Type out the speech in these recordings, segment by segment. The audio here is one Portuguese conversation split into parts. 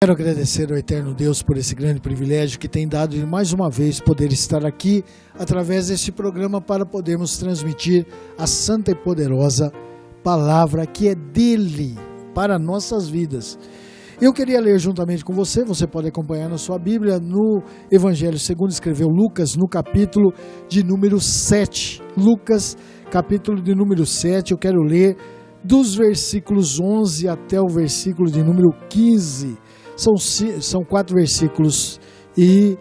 Quero agradecer ao Eterno Deus por esse grande privilégio que tem dado de mais uma vez poder estar aqui através deste programa para podermos transmitir a santa e poderosa palavra que é dele para nossas vidas. Eu queria ler juntamente com você pode acompanhar na sua Bíblia no Evangelho segundo escreveu Lucas, no capítulo de número 7. Lucas, capítulo de número 7, eu quero ler dos versículos 11 até o versículo de número 15. São 4 versículos e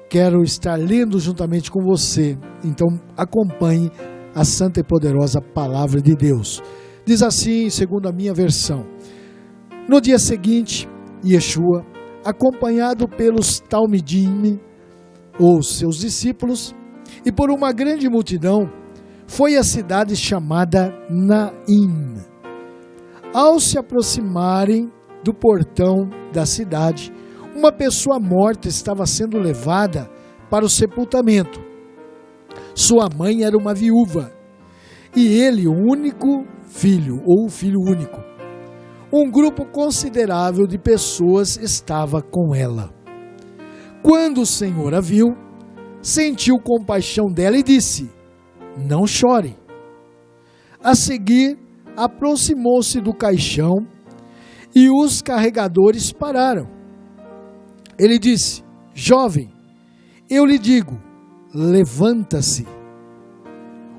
quero estar lendo juntamente com você. Então acompanhe a santa e poderosa palavra de Deus. Diz assim, segundo a minha versão: no dia seguinte, Yeshua, acompanhado pelos Talmidim, ou seus discípulos, e por uma grande multidão, foi à cidade chamada Naim. Ao se aproximarem do portão da cidade, uma pessoa morta estava sendo levada para o sepultamento. Sua mãe era uma viúva, e ele o único filho, ou o filho único. Um grupo considerável de pessoas estava com ela. Quando o Senhor a viu, sentiu compaixão dela e disse: não chore. A seguir, aproximou-se do caixão e os carregadores pararam. Ele disse: jovem, eu lhe digo, levanta-se.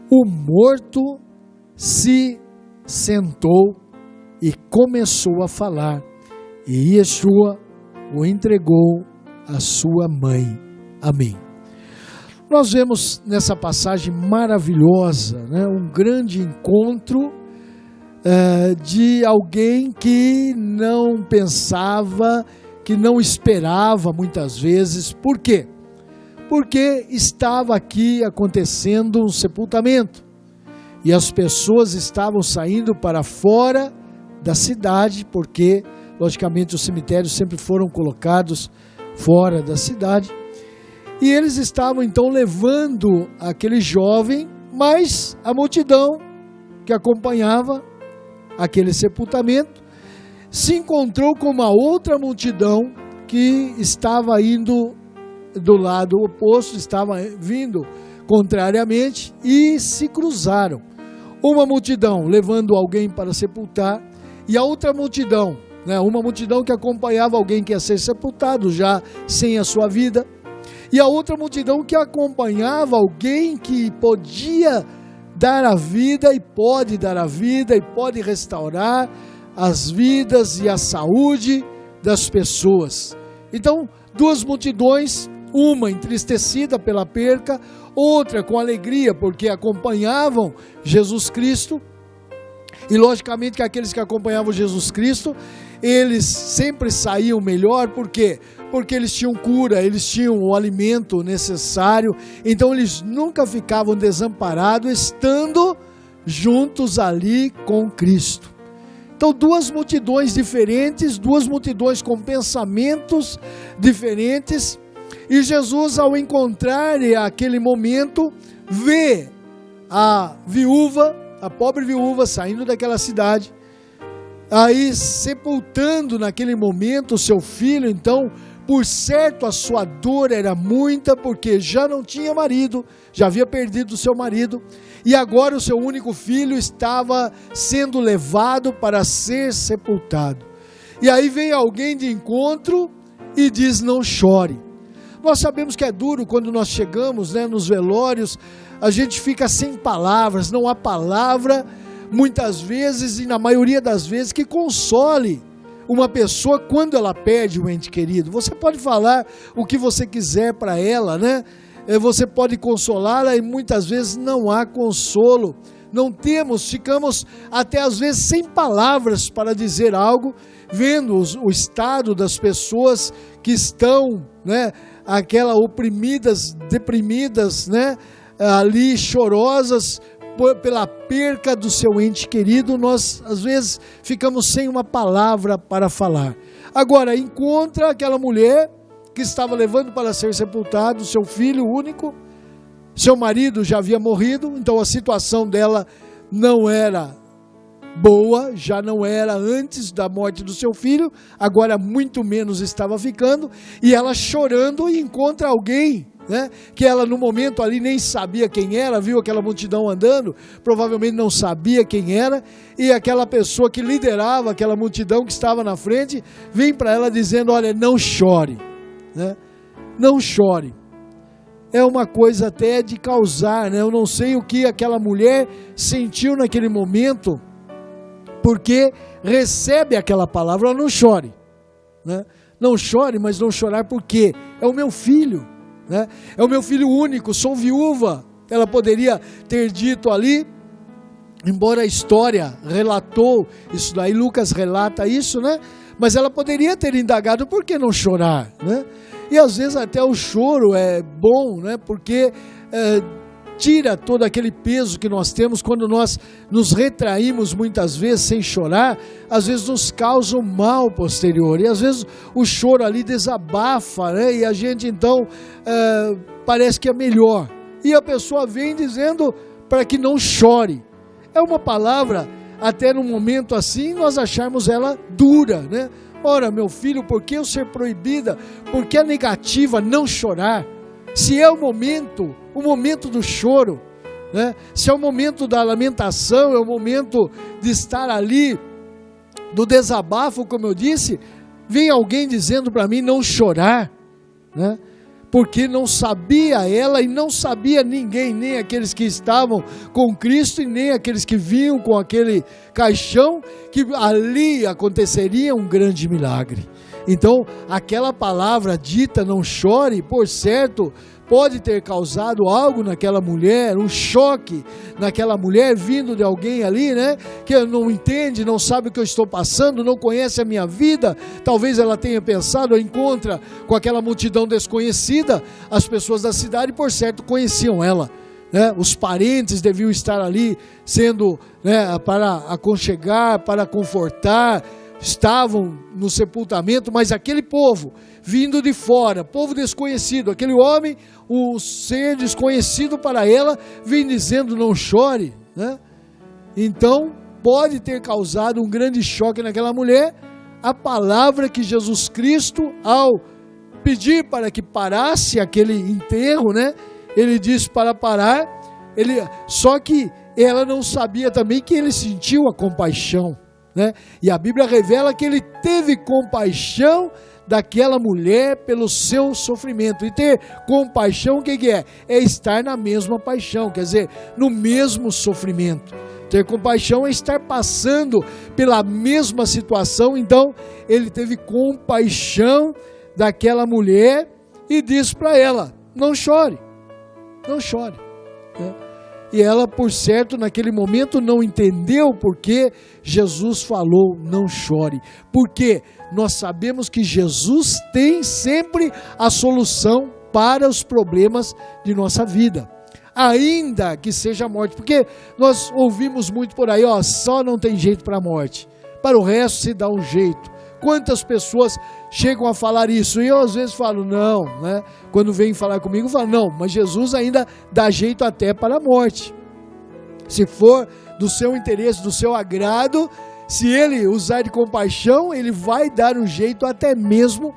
O morto se sentou e começou a falar, e Yeshua o entregou à sua mãe. Amém. Nós vemos nessa passagem maravilhosa, um grande encontro de alguém que não pensava, que não esperava muitas vezes. Por quê? Porque estava aqui acontecendo um sepultamento e as pessoas estavam saindo para fora da cidade, porque logicamente os cemitérios sempre foram colocados fora da cidade, e eles estavam então levando aquele jovem, mas a multidão que acompanhava aquele sepultamento se encontrou com uma outra multidão que estava indo do lado oposto, estava vindo contrariamente, e se cruzaram. Uma multidão levando alguém para sepultar, e a outra multidão, uma multidão que acompanhava alguém que ia ser sepultado já sem a sua vida, e a outra multidão que acompanhava alguém que podia dar a vida e pode dar a vida e pode restaurar as vidas e a saúde das pessoas. Então, duas multidões, uma entristecida pela perca, outra com alegria porque acompanhavam Jesus Cristo. E logicamente que aqueles que acompanhavam Jesus Cristo, eles sempre saíam melhor. Por quê? Porque eles tinham cura, eles tinham o alimento necessário, então eles nunca ficavam desamparados, estando juntos ali com Cristo. Então, duas multidões diferentes, duas multidões com pensamentos diferentes, e Jesus, ao encontrar aquele momento, vê a viúva, a pobre viúva, saindo daquela cidade, aí sepultando naquele momento o seu filho. Então, por certo, a sua dor era muita, porque já não tinha marido, já havia perdido o seu marido, e agora o seu único filho estava sendo levado para ser sepultado. E aí vem alguém de encontro e diz: não chore. Nós sabemos que é duro quando nós chegamos nos velórios, a gente fica sem palavras, não há palavra, muitas vezes, e na maioria das vezes, que console uma pessoa quando ela perde um ente querido. Você pode falar o que você quiser para ela, você pode consolá-la, e muitas vezes não há consolo, ficamos até às vezes sem palavras para dizer algo, vendo o estado das pessoas que estão, aquela oprimidas, deprimidas, ali chorosas pela perca do seu ente querido. Nós às vezes ficamos sem uma palavra para falar. Agora, encontra aquela mulher que estava levando para ser sepultado seu filho único. Seu marido já havia morrido, então a situação dela não era boa, já não era antes da morte do seu filho, agora muito menos estava ficando, e ela chorando e encontra alguém, né, que ela no momento ali nem sabia quem era, viu aquela multidão andando, provavelmente não sabia quem era, e aquela pessoa que liderava aquela multidão que estava na frente, vem para ela dizendo: olha, não chore, né? Não chore. É uma coisa até de causar, né? Eu não sei o que aquela mulher sentiu naquele momento, porque recebe aquela palavra: não chore, né? Não chore, mas não chorar por quê? É o meu filho, né? É o meu filho único, sou viúva. Ela poderia ter dito ali, embora a história relatou isso daí, Lucas relata isso, né? Mas ela poderia ter indagado: por que não chorar, né? E às vezes até o choro é bom, né? Porque tira todo aquele peso que nós temos quando nós nos retraímos muitas vezes sem chorar, às vezes nos causa um mal posterior, e às vezes o choro ali desabafa, né? E a gente então parece que é melhor, e a pessoa vem dizendo para que não chore. É uma palavra, até num momento assim, nós acharmos ela dura, né? Ora, meu filho, por que eu ser proibida? Por que a negativa não chorar? Se é o momento do choro, né? Se é o momento da lamentação, é o momento de estar ali, do desabafo, como eu disse, vem alguém dizendo para mim não chorar, né? Porque não sabia ela e não sabia ninguém, nem aqueles que estavam com Cristo e nem aqueles que vinham com aquele caixão, que ali aconteceria um grande milagre. Então, aquela palavra dita, não chore, por certo, pode ter causado algo naquela mulher, um choque naquela mulher, vindo de alguém ali, né, que não entende, não sabe o que eu estou passando, não conhece a minha vida. Talvez ela tenha pensado, encontra com aquela multidão desconhecida, as pessoas da cidade, por certo, conheciam ela, né? Os parentes deviam estar ali, sendo, né, para aconchegar, para confortar, estavam no sepultamento, mas aquele povo vindo de fora, povo desconhecido, aquele homem, o ser desconhecido para ela, vem dizendo não chore, né? Então pode ter causado um grande choque naquela mulher a palavra que Jesus Cristo, ao pedir para que parasse aquele enterro, né, ele disse para parar, só que ela não sabia também que ele sentiu a compaixão, né? E a Bíblia revela que ele teve compaixão daquela mulher pelo seu sofrimento. E ter compaixão, o que é? É estar na mesma paixão, quer dizer, no mesmo sofrimento. Ter compaixão é estar passando pela mesma situação. Então ele teve compaixão daquela mulher e disse para ela: não chore, não chore, né? E ela, por certo, naquele momento não entendeu porque Jesus falou não chore. Porque nós sabemos que Jesus tem sempre a solução para os problemas de nossa vida, ainda que seja a morte. Porque nós ouvimos muito por aí, só não tem jeito para a morte, para o resto se dá um jeito. Quantas pessoas chegam a falar isso? E eu às vezes falo, não, né? Quando vem falar comigo, eu falo, não, mas Jesus ainda dá jeito até para a morte. Se for do seu interesse, do seu agrado, se ele usar de compaixão, ele vai dar um jeito até mesmo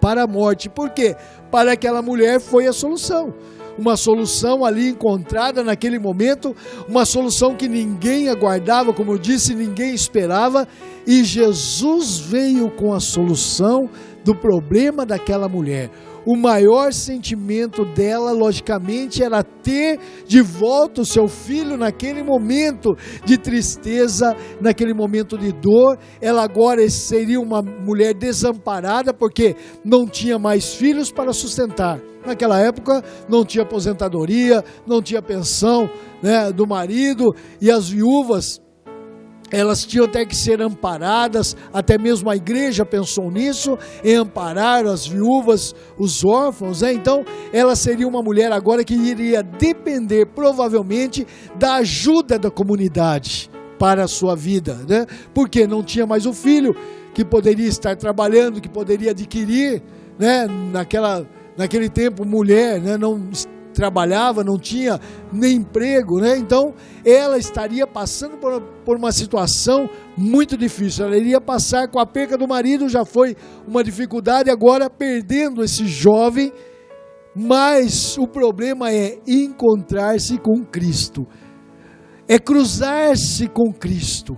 para a morte. Por quê? Para aquela mulher foi a solução. Uma solução ali encontrada naquele momento, uma solução que ninguém aguardava, como eu disse, ninguém esperava, e Jesus veio com a solução do problema daquela mulher. O maior sentimento dela, logicamente, era ter de volta o seu filho naquele momento de tristeza, naquele momento de dor. Ela agora seria uma mulher desamparada, porque não tinha mais filhos para sustentar. Naquela época não tinha aposentadoria, não tinha pensão, né, do marido, e as viúvas, elas tinham até que ser amparadas. Até mesmo a igreja pensou nisso, em amparar as viúvas, os órfãos, né? Então ela seria uma mulher agora que iria depender provavelmente da ajuda da comunidade para a sua vida, né? Porque não tinha mais o filho que poderia estar trabalhando, que poderia adquirir, né? Naquele tempo, mulher, né, não trabalhava, não tinha nem emprego, né? Então ela estaria passando por uma situação muito difícil. Ela iria passar com a perca do marido, já foi uma dificuldade, agora perdendo esse jovem. Mas o problema é encontrar-se com Cristo, é cruzar-se com Cristo.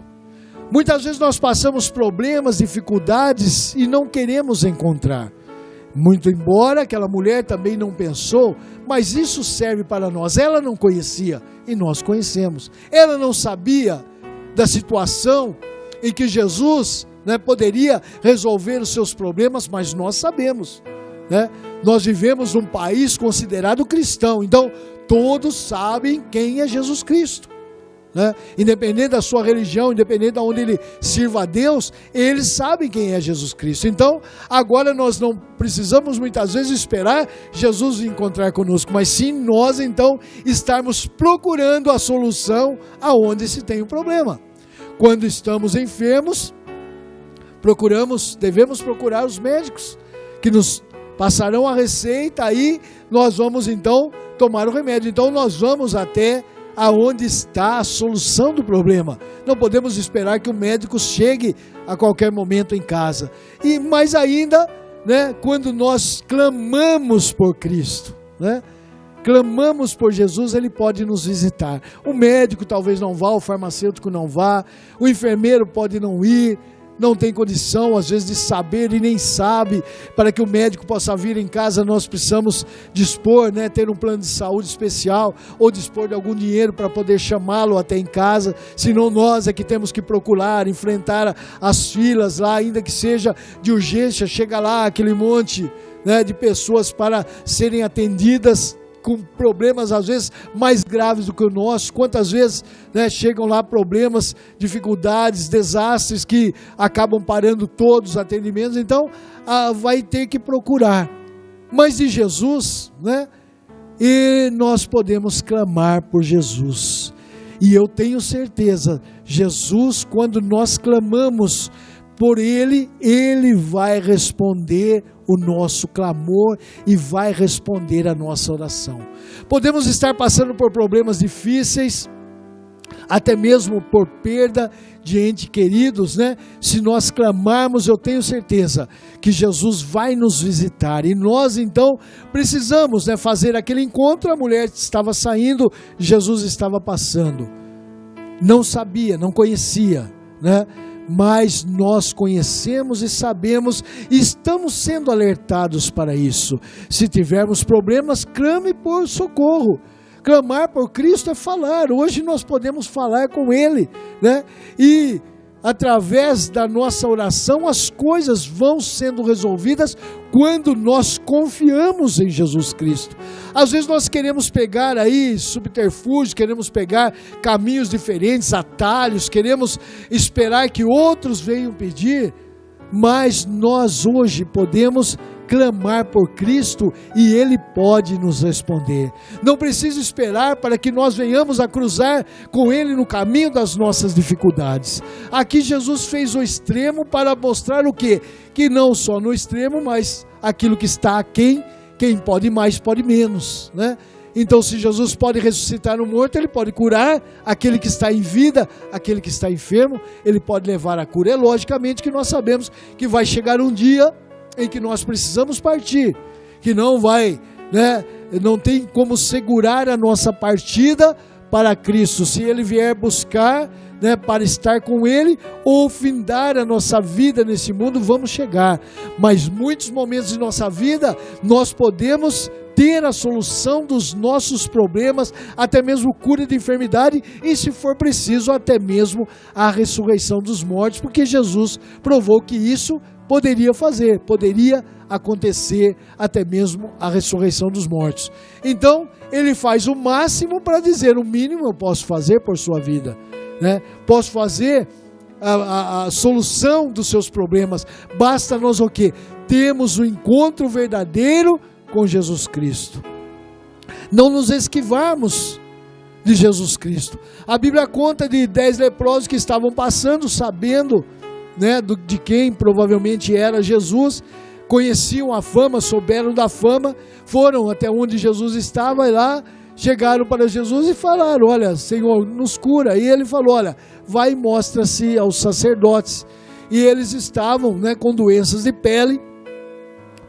Muitas vezes nós passamos problemas, dificuldades e não queremos encontrar. Muito embora aquela mulher também não pensou, mas isso serve para nós. Ela não conhecia e nós conhecemos. Ela não sabia da situação em que Jesus, né, poderia resolver os seus problemas, mas nós sabemos, né? Nós vivemos num país considerado cristão, então todos sabem quem é Jesus Cristo, né? Independente da sua religião, independente de onde ele sirva a Deus, eles sabem quem é Jesus Cristo. Então agora nós não precisamos muitas vezes esperar Jesus encontrar conosco, mas sim nós então estarmos procurando a solução aonde se tem o problema. Quando estamos enfermos, devemos procurar os médicos, que nos passarão a receita, aí nós vamos então tomar o remédio. Então nós vamos até aonde está a solução do problema. Não podemos esperar que o médico chegue a qualquer momento em casa. E mais ainda, né, quando nós clamamos por Cristo, né, clamamos por Jesus, Ele pode nos visitar. O médico talvez não vá, o farmacêutico não vá, o enfermeiro pode não ir, não tem condição às vezes de saber e nem sabe. Para que o médico possa vir em casa, nós precisamos dispor, né, ter um plano de saúde especial, ou dispor de algum dinheiro para poder chamá-lo até em casa. Senão nós é que temos que procurar, enfrentar as filas lá, ainda que seja de urgência. Chega lá aquele monte, né, de pessoas para serem atendidas, com problemas às vezes mais graves do que o nosso. Quantas vezes, né, chegam lá problemas, dificuldades, desastres que acabam parando todos os atendimentos. Então vai ter que procurar. Mas de Jesus, né, e nós podemos clamar por Jesus. E eu tenho certeza, Jesus, quando nós clamamos por Ele, Ele vai responder o nosso clamor e vai responder a nossa oração. Podemos estar passando por problemas difíceis, até mesmo por perda de entes queridos, né? Se nós clamarmos, eu tenho certeza que Jesus vai nos visitar. E nós então precisamos, né, fazer aquele encontro. A mulher estava saindo, Jesus estava passando. Não sabia, não conhecia, né? Mas nós conhecemos e sabemos, e estamos sendo alertados para isso. Se tivermos problemas, clame por socorro. Clamar por Cristo é falar. Hoje nós podemos falar com Ele, né? E através da nossa oração, as coisas vão sendo resolvidas quando nós confiamos em Jesus Cristo. Às vezes nós queremos pegar aí subterfúgios, queremos pegar caminhos diferentes, atalhos, queremos esperar que outros venham pedir, mas nós hoje podemos clamar por Cristo e Ele pode nos responder. Não precisa esperar para que nós venhamos a cruzar com Ele no caminho das nossas dificuldades. Aqui Jesus fez o extremo para mostrar o quê? Que não só no extremo, mas aquilo que está aquém, quem pode mais pode menos, né? Então, se Jesus pode ressuscitar um morto, Ele pode curar aquele que está em vida, aquele que está enfermo, Ele pode levar a cura. É logicamente que nós sabemos que vai chegar um dia em que nós precisamos partir, que não vai, né, não tem como segurar a nossa partida para Cristo. Se Ele vier buscar, né, para estar com Ele ou findar a nossa vida nesse mundo, vamos chegar. Mas muitos momentos de nossa vida nós podemos ter a solução dos nossos problemas, até mesmo cura de enfermidade e, se for preciso, até mesmo a ressurreição dos mortos, porque Jesus provou que isso poderia fazer, poderia acontecer, até mesmo a ressurreição dos mortos. Então, Ele faz o máximo para dizer: o mínimo eu posso fazer por sua vida, né? Posso fazer a solução dos seus problemas. Basta nós o quê? Temos o encontro verdadeiro com Jesus Cristo. Não nos esquivarmos de Jesus Cristo. A Bíblia conta de 10 leprosos que estavam passando, sabendo, né, de quem provavelmente era Jesus, conheciam a fama, souberam da fama, foram até onde Jesus estava e lá chegaram para Jesus e falaram: olha, Senhor, nos cura. E ele falou: olha, vai e mostra-se aos sacerdotes. E eles estavam, né, com doenças de pele,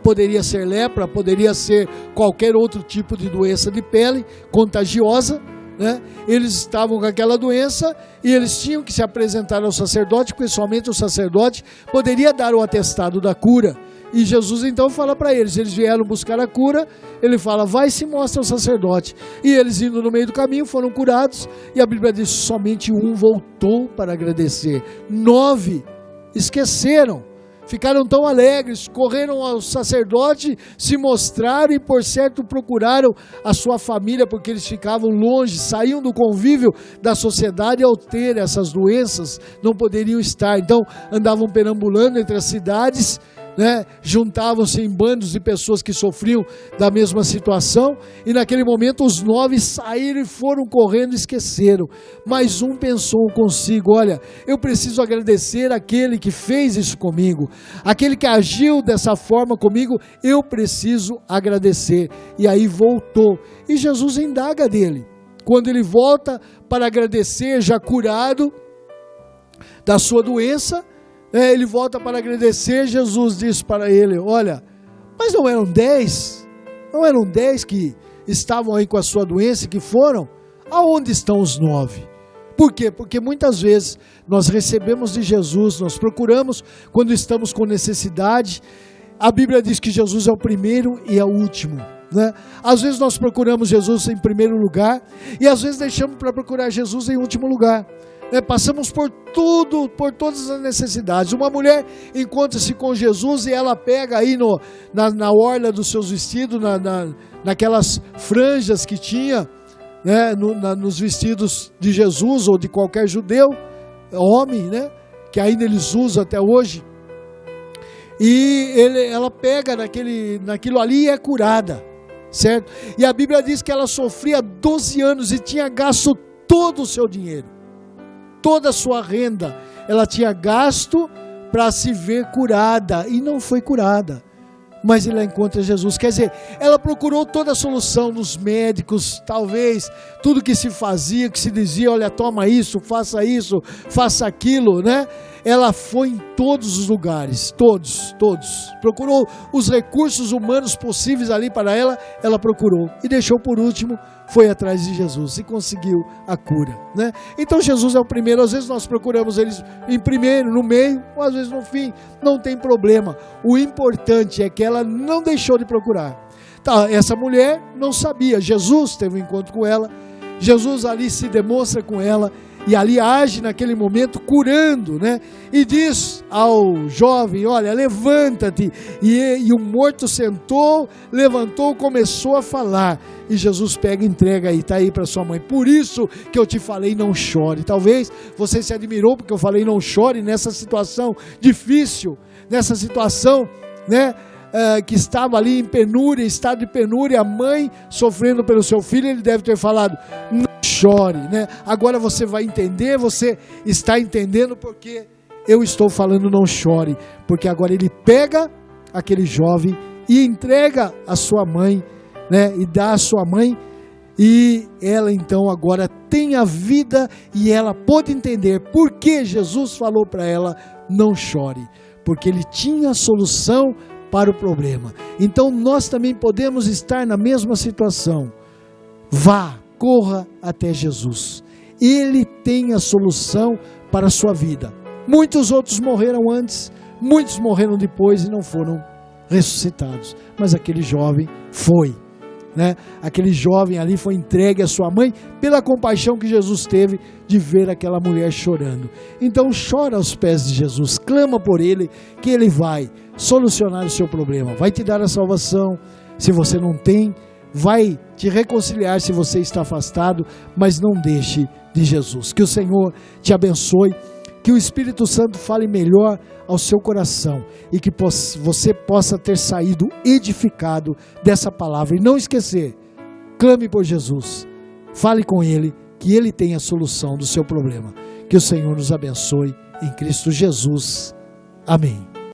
poderia ser lepra, poderia ser qualquer outro tipo de doença de pele contagiosa, né? Eles estavam com aquela doença e eles tinham que se apresentar ao sacerdote, porque somente o sacerdote poderia dar o atestado da cura. E Jesus então fala para eles vieram buscar a cura, ele fala: vai e se mostra ao sacerdote. E eles, indo no meio do caminho, foram curados, e a Bíblia diz: somente um voltou para agradecer, 9 esqueceram, ficaram tão alegres, correram ao sacerdote, se mostraram e, por certo, procuraram a sua família, porque eles ficavam longe, saíam do convívio da sociedade. Ao ter essas doenças, não poderiam estar, então andavam perambulando entre as cidades, né? Juntavam-se em bandos de pessoas que sofriam da mesma situação, e naquele momento os 9 saíram e foram correndo e esqueceram. Mas um pensou consigo: olha, eu preciso agradecer aquele que fez isso comigo, aquele que agiu dessa forma comigo, eu preciso agradecer. E aí voltou, e Jesus indaga dele. Quando ele volta para agradecer, já curado da sua doença, ele volta para agradecer. Jesus diz para ele: olha, mas não eram 10? Não eram 10 que estavam aí com a sua doença e que foram? Aonde estão os 9? Por quê? Porque muitas vezes nós recebemos de Jesus, nós procuramos quando estamos com necessidade. A Bíblia diz que Jesus é o primeiro e é o último, né? Às vezes nós procuramos Jesus em primeiro lugar e às vezes deixamos para procurar Jesus em último lugar. Passamos por tudo, por todas as necessidades. Uma mulher encontra-se com Jesus e ela pega aí na orla dos seus vestidos, naquelas franjas que tinha, né, nos vestidos de Jesus ou de qualquer judeu, homem, né, que ainda eles usam até hoje. E ela pega naquilo ali e é curada, certo? E a Bíblia diz que ela sofria 12 anos e tinha gasto todo o seu dinheiro. Toda a sua renda ela tinha gasto para se ver curada, e não foi curada. Mas ela encontra Jesus. Quer dizer, ela procurou toda a solução nos médicos, talvez tudo que se fazia, que se dizia: olha, toma isso, faça aquilo, né? Ela foi em todos os lugares, todos. Procurou os recursos humanos possíveis ali para ela, ela procurou. E deixou por último, foi atrás de Jesus e conseguiu a cura, né? Então Jesus é o primeiro. Às vezes nós procuramos ele em primeiro, no meio, ou às vezes no fim, não tem problema. O importante é que ela não deixou de procurar. Tá, essa mulher não sabia, Jesus teve um encontro com ela, Jesus ali se demonstra com ela, e ali age naquele momento curando, né? E diz ao jovem: olha, levanta-te. E o morto sentou, levantou, começou a falar. E Jesus pega e entrega aí, está aí para sua mãe. Por isso que eu te falei, não chore. Talvez você se admirou porque eu falei não chore nessa situação difícil, nessa situação, né? Que estava ali em penúria, em estado de penúria, a mãe sofrendo pelo seu filho. Ele deve ter falado: não chore, né? Agora você vai entender, você está entendendo porque eu estou falando não chore, porque agora ele pega aquele jovem e entrega a sua mãe, né? E dá a sua mãe, e ela então agora tem a vida, e ela pôde entender por que Jesus falou para ela: não chore, porque ele tinha a solução para o problema. Então nós também podemos estar na mesma situação. Vá, corra até Jesus. Ele tem a solução para a sua vida. Muitos outros morreram antes, muitos morreram depois e não foram ressuscitados. Mas aquele jovem foi, né? Aquele jovem ali foi entregue à sua mãe pela compaixão que Jesus teve de ver aquela mulher chorando. Então chora aos pés de Jesus, clama por ele, que ele vai solucionar o seu problema, vai te dar a salvação se você não tem, vai te reconciliar se você está afastado, mas não deixe de Jesus. Que o Senhor te abençoe, que o Espírito Santo fale melhor ao seu coração e que você possa ter saído edificado dessa palavra. E não esquecer, clame por Jesus, fale com Ele, que Ele tem a solução do seu problema. Que o Senhor nos abençoe em Cristo Jesus. Amém.